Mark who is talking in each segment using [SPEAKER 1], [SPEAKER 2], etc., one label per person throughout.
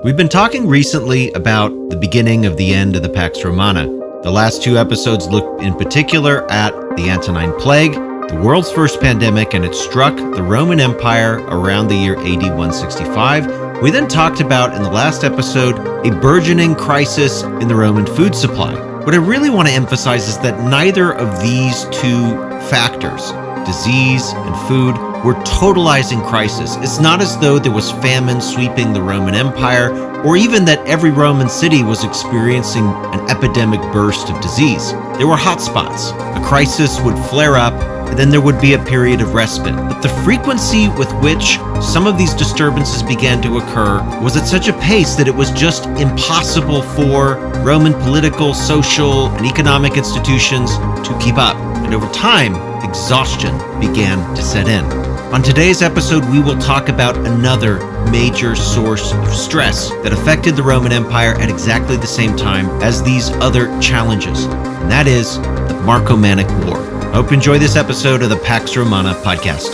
[SPEAKER 1] We've been talking recently about the beginning of the end of the Pax Romana. The last two episodes looked in particular at the Antonine Plague, the world's first pandemic, and it struck the Roman Empire around the year AD 165. We then talked about, in the last episode, a burgeoning crisis in the Roman food supply. What I really want to emphasize is that neither of these two factors, disease and food, were totalizing crisis. It's not as though there was famine sweeping the Roman Empire, or even that every Roman city was experiencing an epidemic burst of disease. There were hotspots. A crisis would flare up, and then there would be a period of respite. But the frequency with which some of these disturbances began to occur was at such a pace that it was just impossible for Roman political, social, and economic institutions to keep up. And over time, exhaustion began to set in. On today's episode, we will talk about another major source of stress that affected the Roman Empire at exactly the same time as these other challenges, and that is the Marcomannic War. I hope you enjoy this episode of the Pax Romana podcast.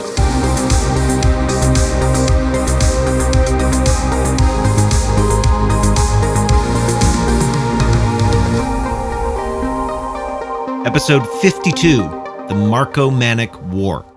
[SPEAKER 1] Episode 52, the Marcomannic War.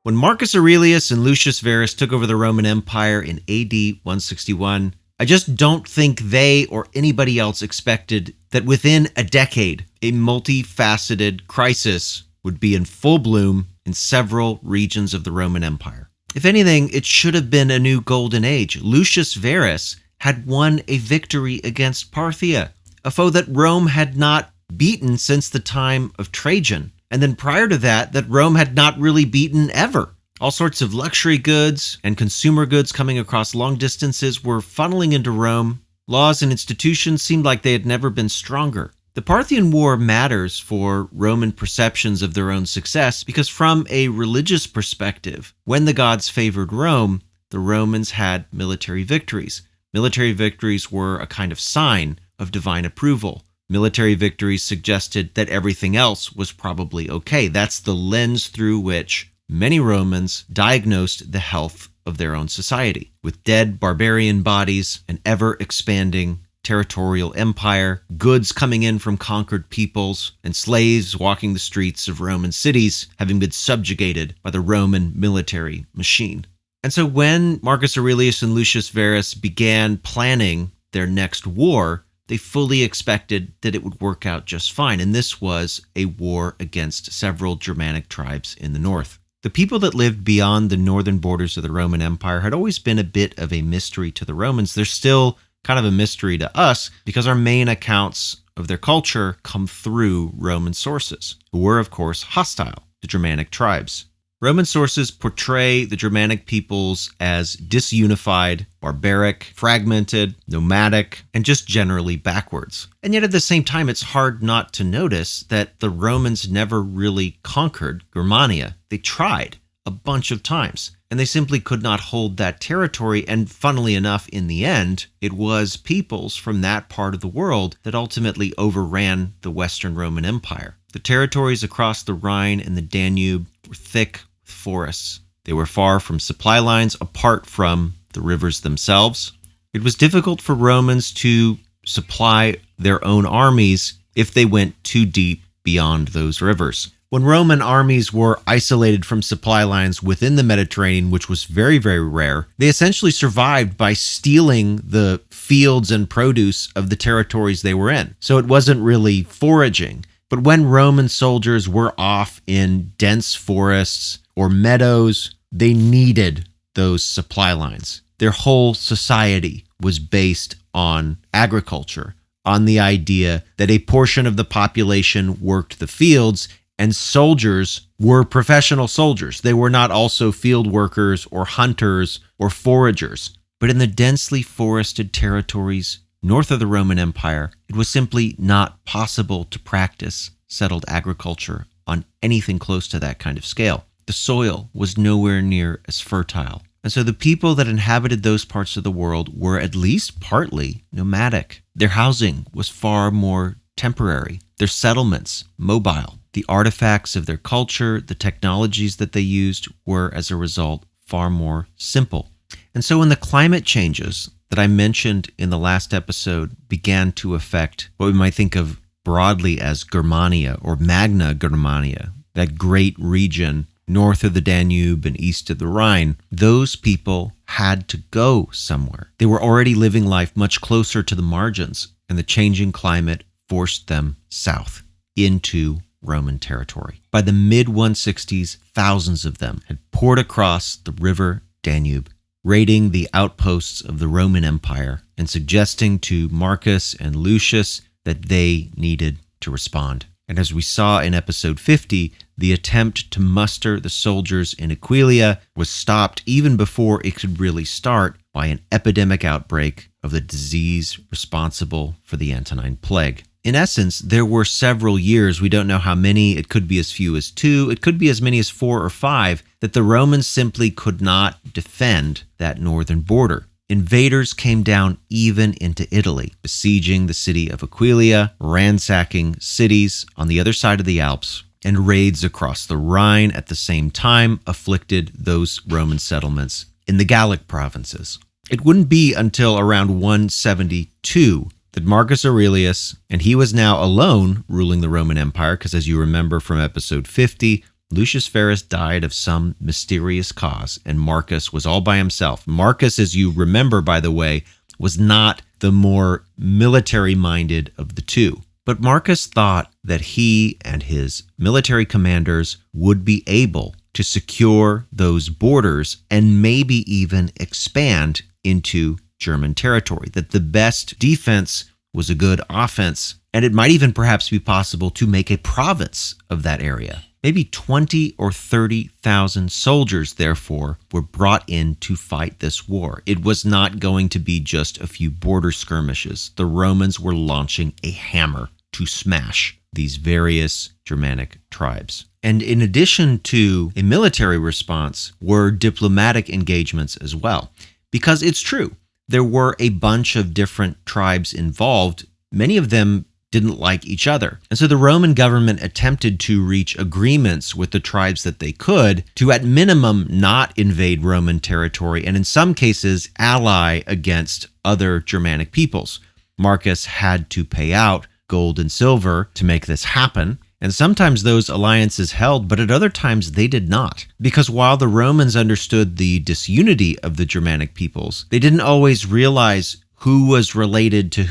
[SPEAKER 1] When Marcus Aurelius and Lucius Verus took over the Roman Empire in AD 161, I just don't think they or anybody else expected that within a decade, a multifaceted crisis would be in full bloom in several regions of the Roman Empire. If anything, it should have been a new golden age. Lucius Verus had won a victory against Parthia, a foe that Rome had not beaten since the time of Trajan. And then prior to that Rome had not really beaten ever. All sorts of luxury goods and consumer goods coming across long distances were funneling into Rome. Laws and institutions seemed like they had never been stronger. The Parthian War matters for Roman perceptions of their own success because from a religious perspective, when the gods favored Rome, the Romans had military victories. Military victories were a kind of sign of divine approval. Military victories suggested that everything else was probably okay. That's the lens through which many Romans diagnosed the health of their own society. With dead barbarian bodies, an ever-expanding territorial empire, goods coming in from conquered peoples, and slaves walking the streets of Roman cities, having been subjugated by the Roman military machine. And so when Marcus Aurelius and Lucius Verus began planning their next war, they fully expected that it would work out just fine, and this was a war against several Germanic tribes in the north. The people that lived beyond the northern borders of the Roman Empire had always been a bit of a mystery to the Romans. They're still kind of a mystery to us because our main accounts of their culture come through Roman sources, who were, of course, hostile to Germanic tribes. Roman sources portray the Germanic peoples as disunified, barbaric, fragmented, nomadic, and just generally backwards. And yet at the same time, it's hard not to notice that the Romans never really conquered Germania. They tried a bunch of times, and they simply could not hold that territory. And funnily enough, in the end, it was peoples from that part of the world that ultimately overran the Western Roman Empire. The territories across the Rhine and the Danube were thick with forests. They were far from supply lines, apart from the rivers themselves. It was difficult for Romans to supply their own armies if they went too deep beyond those rivers. When Roman armies were isolated from supply lines within the Mediterranean, which was very, very rare, they essentially survived by stealing the fields and produce of the territories they were in. So it wasn't really foraging. But when Roman soldiers were off in dense forests or meadows, they needed those supply lines. Their whole society was based on agriculture, on the idea that a portion of the population worked the fields and soldiers were professional soldiers. They were not also field workers or hunters or foragers. But in the densely forested territories north of the Roman Empire, it was simply not possible to practice settled agriculture on anything close to that kind of scale. The soil was nowhere near as fertile. And so the people that inhabited those parts of the world were at least partly nomadic. Their housing was far more temporary. Their settlements, mobile. The artifacts of their culture, the technologies that they used were, as a result, far more simple. And so when the climate changes that I mentioned in the last episode began to affect what we might think of broadly as Germania or Magna Germania, that great region north of the Danube and east of the Rhine, those people had to go somewhere. They were already living life much closer to the margins, and the changing climate forced them south into Roman territory. By the mid-160s, thousands of them had poured across the river Danube, raiding the outposts of the Roman Empire and suggesting to Marcus and Lucius that they needed to respond. And as we saw in episode 50, the attempt to muster the soldiers in Aquileia was stopped even before it could really start by an epidemic outbreak of the disease responsible for the Antonine Plague. In essence, there were several years, we don't know how many, it could be as few as 2, it could be as many as 4 or 5, that the Romans simply could not defend that northern border. Invaders came down even into Italy, besieging the city of Aquileia, ransacking cities on the other side of the Alps, and raids across the Rhine at the same time afflicted those Roman settlements in the Gallic provinces. It wouldn't be until around 172 that Marcus Aurelius, and he was now alone ruling the Roman Empire, because as you remember from episode 50, Lucius Verus died of some mysterious cause, and Marcus was all by himself. Marcus, as you remember, by the way, was not the more military-minded of the two. But Marcus thought that he and his military commanders would be able to secure those borders and maybe even expand into German territory, that the best defense was a good offense, and it might even perhaps be possible to make a province of that area. Maybe 20 or 30,000 soldiers, therefore, were brought in to fight this war. It was not going to be just a few border skirmishes. The Romans were launching a hammer to smash these various Germanic tribes. And in addition to a military response, were diplomatic engagements as well. Because it's true, there were a bunch of different tribes involved. Many of them didn't like each other. And so the Roman government attempted to reach agreements with the tribes that they could to, at minimum, not invade Roman territory and in some cases ally against other Germanic peoples. Marcus had to pay out gold and silver to make this happen. And sometimes those alliances held, but at other times they did not. Because while the Romans understood the disunity of the Germanic peoples, they didn't always realize who was related to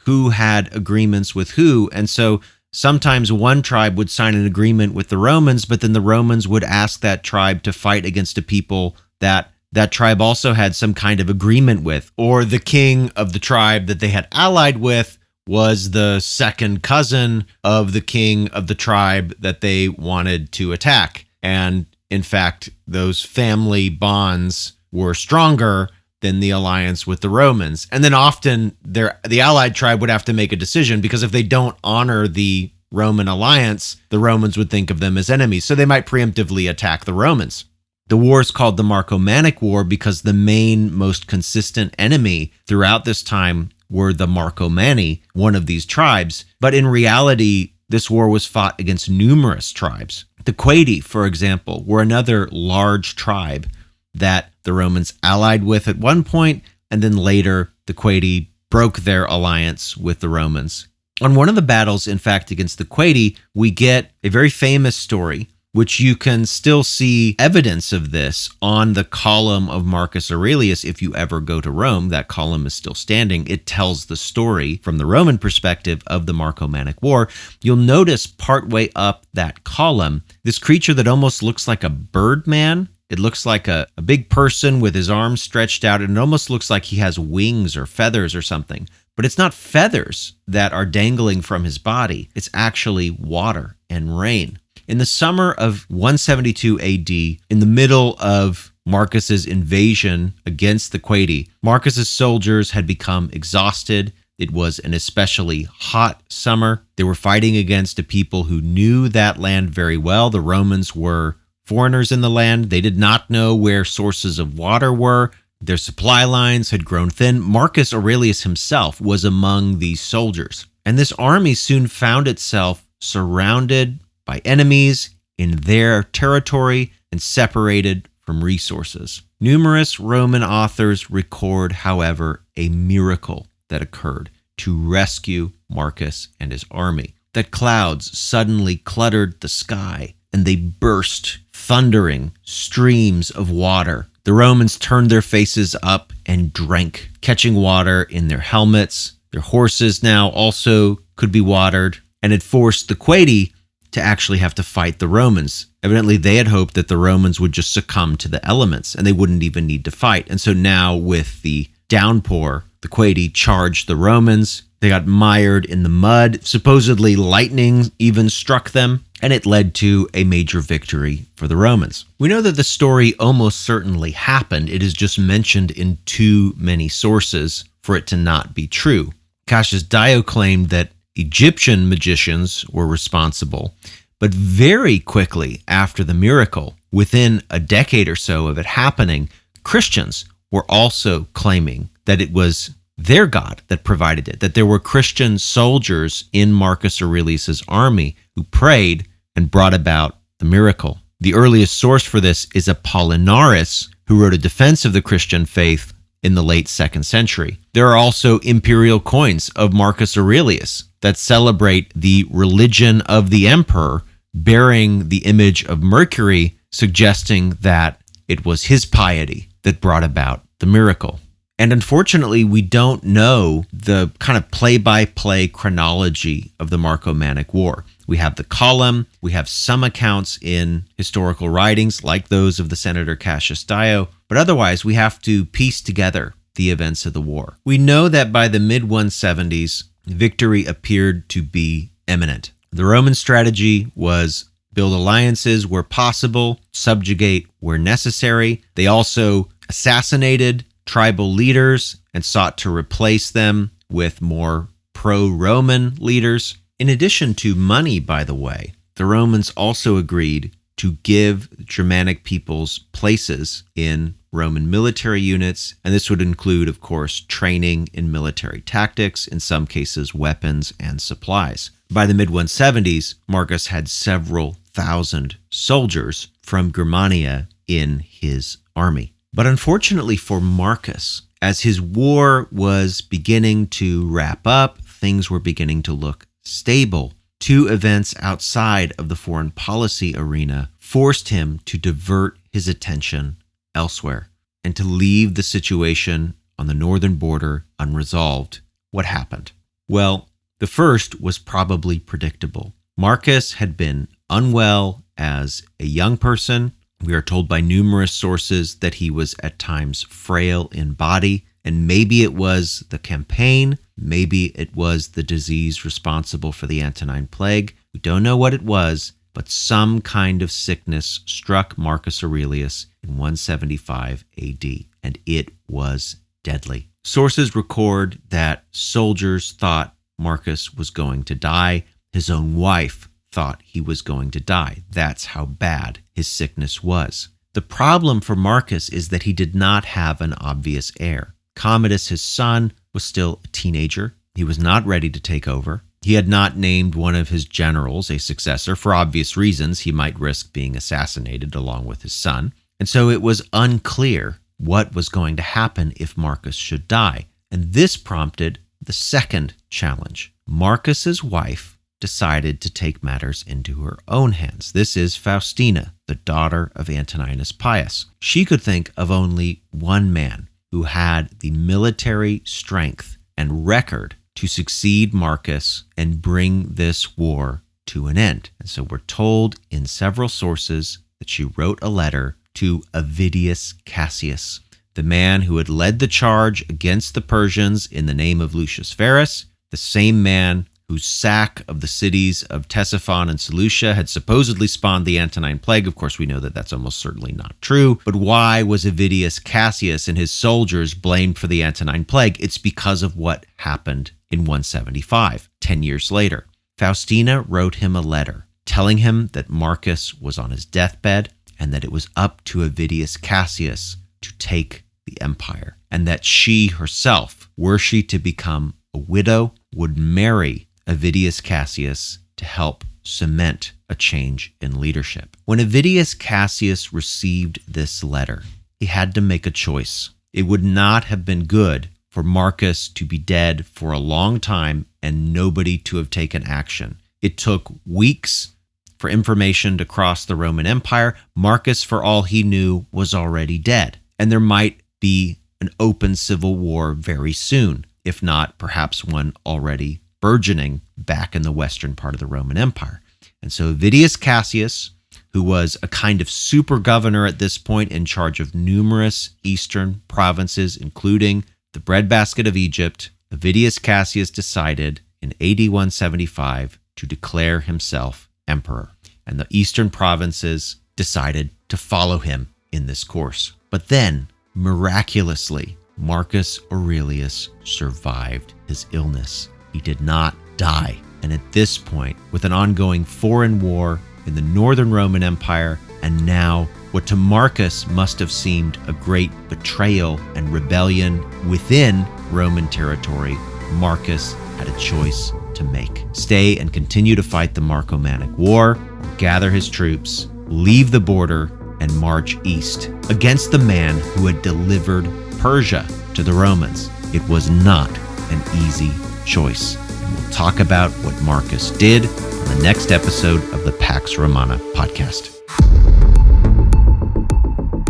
[SPEAKER 1] who had agreements with who. And so sometimes one tribe would sign an agreement with the Romans, but then the Romans would ask that tribe to fight against a people that that tribe also had some kind of agreement with, or the king of the tribe that they had allied with was the second cousin of the king of the tribe that they wanted to attack. And in fact, those family bonds were stronger than the alliance with the Romans. And then often the allied tribe would have to make a decision, because if they don't honor the Roman alliance, the Romans would think of them as enemies. So they might preemptively attack the Romans. The war is called the Marcomannic War because the main, most consistent enemy throughout this time were the Marcomanni, one of these tribes. But in reality, this war was fought against numerous tribes. The Quadi, for example, were another large tribe that the Romans allied with at one point, and then later the Quadi broke their alliance with the Romans. On one of the battles, in fact, against the Quadi, we get a very famous story, which you can still see evidence of this on the column of Marcus Aurelius. If you ever go to Rome, that column is still standing. It tells the story from the Roman perspective of the Marcomannic War. You'll notice partway up that column, this creature that almost looks like a birdman. It looks like a big person with his arms stretched out, and it almost looks like he has wings or feathers or something. But it's not feathers that are dangling from his body. It's actually water and rain. In the summer of 172 AD, in the middle of Marcus's invasion against the Quadi, Marcus's soldiers had become exhausted. It was an especially hot summer. They were fighting against a people who knew that land very well. The Romans were foreigners in the land. They did not know where sources of water were. Their supply lines had grown thin. Marcus Aurelius himself was among these soldiers. And this army soon found itself surrounded by enemies in their territory and separated from resources. Numerous Roman authors record, however, a miracle that occurred to rescue Marcus and his army. That clouds suddenly cluttered the sky, and they burst thundering streams of water. The Romans turned their faces up and drank, catching water in their helmets. Their horses now also could be watered, and it forced the Quadi to actually have to fight the Romans. Evidently, they had hoped that the Romans would just succumb to the elements, and they wouldn't even need to fight. And so now, with the downpour, the Quadi charged the Romans. They got mired in the mud. Supposedly, lightning even struck them, and it led to a major victory for the Romans. We know that the story almost certainly happened. It is just mentioned in too many sources for it to not be true. Cassius Dio claimed that Egyptian magicians were responsible, but very quickly after the miracle, within a decade or so of it happening, Christians were also claiming that it was their God that provided it, that there were Christian soldiers in Marcus Aurelius's army who prayed and brought about the miracle. The earliest source for this is Apollinaris, who wrote a defense of the Christian faith in the late 2nd century. There are also imperial coins of Marcus Aurelius that celebrate the religion of the emperor, bearing the image of Mercury, suggesting that it was his piety that brought about the miracle. And unfortunately, we don't know the kind of play-by-play chronology of the Marcomannic War. We have the column, we have some accounts in historical writings like those of the Senator Cassius Dio, but otherwise we have to piece together the events of the war. We know that by the mid-170s, victory appeared to be imminent. The Roman strategy was build alliances where possible, subjugate where necessary. They also assassinated tribal leaders and sought to replace them with more pro-Roman leaders. In addition to money, by the way, the Romans also agreed to give Germanic peoples places in Roman military units, and this would include, of course, training in military tactics, in some cases weapons and supplies. By the mid-170s, Marcus had several thousand soldiers from Germania in his army. But unfortunately for Marcus, as his war was beginning to wrap up, things were beginning to look stable. Two events outside of the foreign policy arena forced him to divert his attention elsewhere and to leave the situation on the northern border unresolved. What happened? Well, the first was probably predictable. Marcus had been unwell as a young person. We are told by numerous sources that he was at times frail in body, and maybe it was the campaign, maybe it was the disease responsible for the Antonine Plague. We don't know what it was, but some kind of sickness struck Marcus Aurelius in 175 AD, and it was deadly. Sources record that soldiers thought Marcus was going to die. His own wife thought he was going to die. That's how bad his sickness was. The problem for Marcus is that he did not have an obvious heir. Commodus, his son, was still a teenager. He was not ready to take over. He had not named one of his generals a successor. For obvious reasons, he might risk being assassinated along with his son. And so it was unclear what was going to happen if Marcus should die. And this prompted the second challenge. Marcus's wife decided to take matters into her own hands. This is Faustina, the daughter of Antoninus Pius. She could think of only one man who had the military strength and record to succeed Marcus and bring this war to an end. And so we're told in several sources that she wrote a letter to Avidius Cassius, the man who had led the charge against the Persians in the name of Lucius Verus, the same man whose sack of the cities of Ctesiphon and Seleucia had supposedly spawned the Antonine Plague. Of course, we know that that's almost certainly not true. But why was Avidius Cassius and his soldiers blamed for the Antonine Plague? It's because of what happened in 175, 10 years later. Faustina wrote him a letter telling him that Marcus was on his deathbed and that it was up to Avidius Cassius to take the empire, and that she herself, were she to become a widow, would marry Avidius Cassius to help cement a change in leadership. When Avidius Cassius received this letter, he had to make a choice. It would not have been good for Marcus to be dead for a long time and nobody to have taken action. It took weeks for information to cross the Roman Empire. Marcus, for all he knew, was already dead. And there might be an open civil war very soon, if not perhaps one already burgeoning back in the western part of the Roman Empire. And so Avidius Cassius, who was a kind of super governor at this point in charge of numerous eastern provinces, including the breadbasket of Egypt, Avidius Cassius decided in AD 175 to declare himself emperor. And the eastern provinces decided to follow him in this course. But then, miraculously, Marcus Aurelius survived his illness. He did not die. And at this point, with an ongoing foreign war in the northern Roman Empire, and now what to Marcus must have seemed a great betrayal and rebellion within Roman territory, Marcus had a choice to make. Stay and continue to fight the Marcomannic War, or gather his troops, leave the border, and march east against the man who had delivered Persia to the Romans. It was not an easy choice. And we'll talk about what Marcus did on the next episode of the Pax Romana podcast.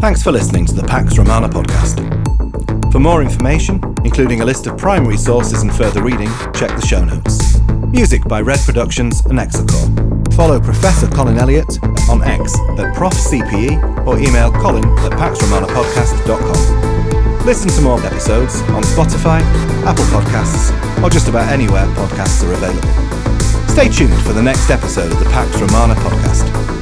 [SPEAKER 2] Thanks for listening to the Pax Romana podcast. For more information, including a list of primary sources and further reading, check the show notes. Music by Red Productions and Exocore. Follow Professor Colin Elliott on X at ProfCPE or email colin@paxromanapodcast.com. Listen to more episodes on Spotify, Apple Podcasts, or just about anywhere podcasts are available. Stay tuned for the next episode of the Pax Romana podcast.